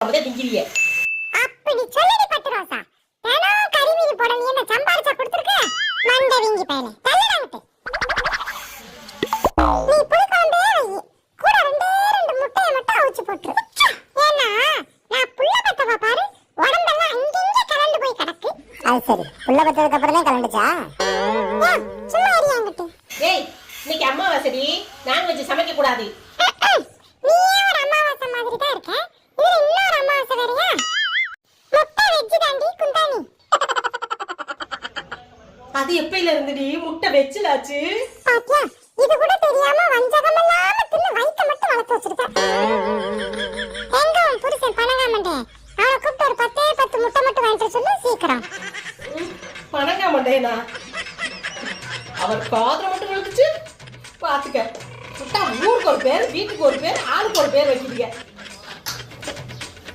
திங்கிறியே அப்படி சொல்லடி பட்டு ரோசா. தினம் கறி மீன் போட நீ என்ன சம்பாரிச்சா கொடுத்துருக்க? மண்டை வீங்கி பயலே தள்ளடாங்கட்டு. நீ புளிக்குழம்பே வை, கூட ரெண்டு முட்டையை மட்டும் அவிச்சு போட்டுரு. ஏன்னா நான் புள்ள பத்தவ பாரு, உடம்பெல்லாம் இங்க கலந்து போய் கிடக்கு. அது சரி, புள்ள பத்ததுக்கு அப்புறம் தான் கலந்துச்சா? சும்மா அறியாங்கட்டு. ஏய், இன்னைக்கு அம்மாவாசடி, நான்வெஜ் சமைக்க கூடாது. நீயே ஒரு அமாவாசை மாதிரி தான் இருக்க, இதுல இன்னொரு அமாவாசை வேறயா? முட்டை வெஜ் தாண்டி குந்தாணி. அது எப்பையில இருந்துடி முட்டை வெச்சிலாச்சு? பாத்தியா, இது கூட தெரியாம வஞ்சகம் இல்லாம தின்னு வயித்தை மட்டும் வளர்த்து வச்சிருக்க. எங்க உன் புருஷன் பணங்காமண்டே, அவனை கூப்பிட்டு ஒரு 10 முட்டை மட்டும் வாங்கிட்டு சொல்லு சீக்கிரம். பணங்காமண்டேனா? அவர் காதுல மட்டும் விழுந்துச்சு பாத்துக்க. முட்டா ஊருக்கு ஒரு பேர், வீட்டுக்கு ஒரு பேர், ஆளுக்கு ஒரு பேர் வைக்கிறீங்க.